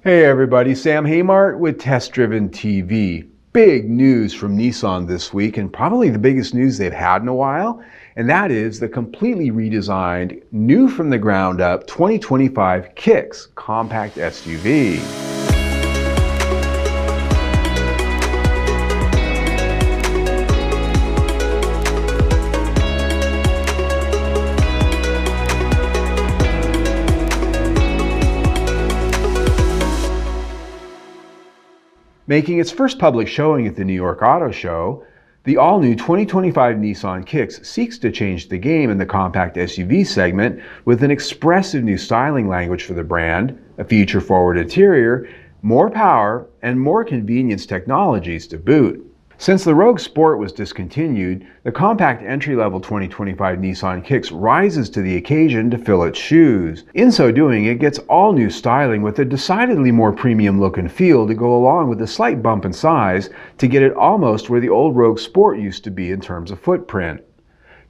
Hey everybody, Sam Haymart with Test Driven TV. Big news from Nissan this week, and probably the biggest news they've had in a while, and that is the completely redesigned, new from the ground up 2025 Kicks compact SUV. Making its first public showing at the New York Auto Show, the all-new 2025 Nissan Kicks seeks to change the game in the compact SUV segment with an expressive new styling language for the brand, a feature-forward interior, more power, and more convenience technologies to boot. Since the Rogue Sport was discontinued, the compact entry-level 2025 Nissan Kicks rises to the occasion to fill its shoes. In so doing, it gets all new styling with a decidedly more premium look and feel to go along with a slight bump in size to get it almost where the old Rogue Sport used to be in terms of footprint.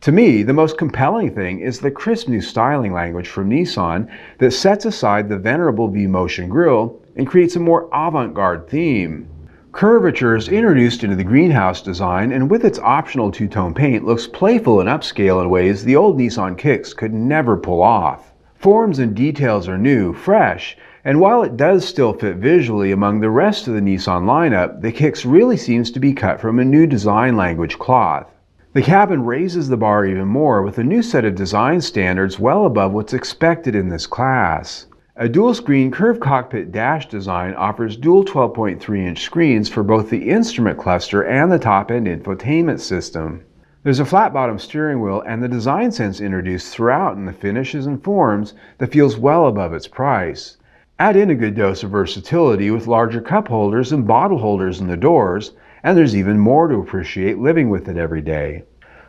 To me, the most compelling thing is the crisp new styling language from Nissan that sets aside the venerable V-Motion grille and creates a more avant-garde theme. Curvature is introduced into the greenhouse design, and with its optional two-tone paint looks playful and upscale in ways the old Nissan Kicks could never pull off. Forms and details are new, fresh, and while it does still fit visually among the rest of the Nissan lineup, the Kicks really seems to be cut from a new design language cloth. The cabin raises the bar even more with a new set of design standards well above what's expected in this class. A dual-screen curved cockpit dash design offers dual 12.3-inch screens for both the instrument cluster and the top-end infotainment system. There's a flat-bottom steering wheel and the design sense introduced throughout in the finishes and forms that feels well above its price. Add in a good dose of versatility with larger cup holders and bottle holders in the doors, and there's even more to appreciate living with it every day.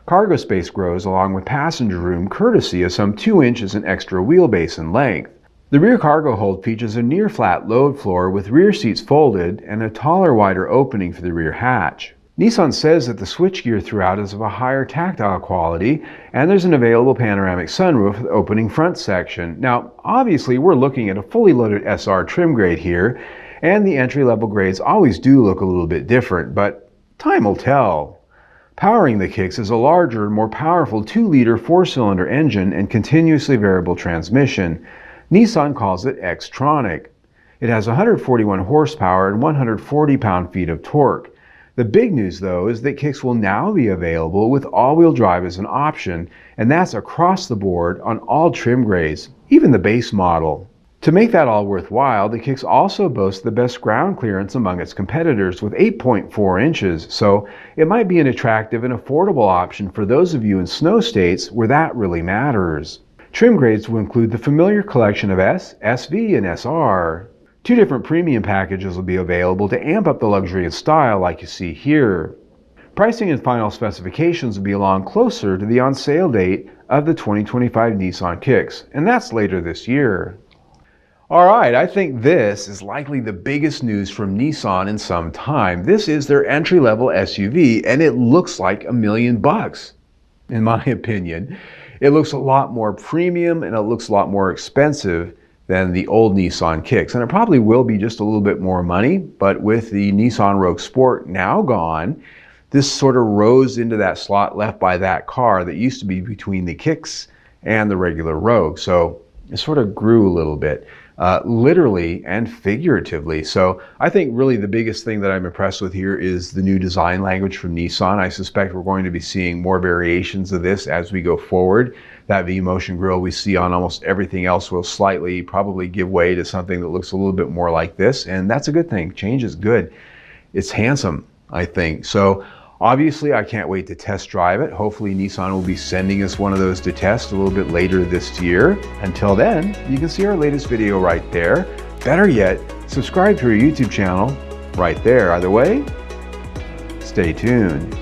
Cargo space grows along with passenger room courtesy of some 2 inches in extra wheelbase in length. The rear cargo hold features a near-flat load floor with rear seats folded and a taller, wider opening for the rear hatch. Nissan says that the switchgear throughout is of a higher tactile quality, and there's an available panoramic sunroof with opening front section. Now, obviously, we're looking at a fully loaded SR trim grade here, and the entry-level grades always do look a little bit different, but time will tell. Powering the Kicks is a larger and more powerful 2-liter 4-cylinder engine and continuously variable transmission. Nissan calls it X-Tronic. It has 141 horsepower and 140 pound-feet of torque. The big news, though, is that Kicks will now be available with all-wheel drive as an option, and that's across the board on all trim grades, even the base model. To make that all worthwhile, the Kicks also boasts the best ground clearance among its competitors with 8.4 inches, so it might be an attractive and affordable option for those of you in snow states where that really matters. Trim grades will include the familiar collection of S, SV, and SR. 2 different premium packages will be available to amp up the luxury and style like you see here. Pricing and final specifications will be along closer to the on-sale date of the 2025 Nissan Kicks, and that's later this year. Alright, I think this is likely the biggest news from Nissan in some time. This is their entry-level SUV, and it looks like $1 million, in my opinion. It looks a lot more premium and it looks a lot more expensive than the old Nissan Kicks. And it probably will be just a little bit more money, but with the Nissan Rogue Sport now gone, this sort of rose into that slot left by that car that used to be between the Kicks and the regular Rogue. So it sort of grew a little bit, literally and figuratively. So I think really the biggest thing that I'm impressed with here is the new design language from Nissan. I suspect we're going to be seeing more variations of this as we go forward. That V-Motion grille we see on almost everything else will slightly probably give way to something that looks a little bit more like this, and that's a good thing. Change is good. It's handsome, I think. So obviously, I can't wait to test drive it. Hopefully, Nissan will be sending us one of those to test a little bit later this year. Until then, you can see our latest video right there. Better yet, subscribe to our YouTube channel right there. Either way, stay tuned.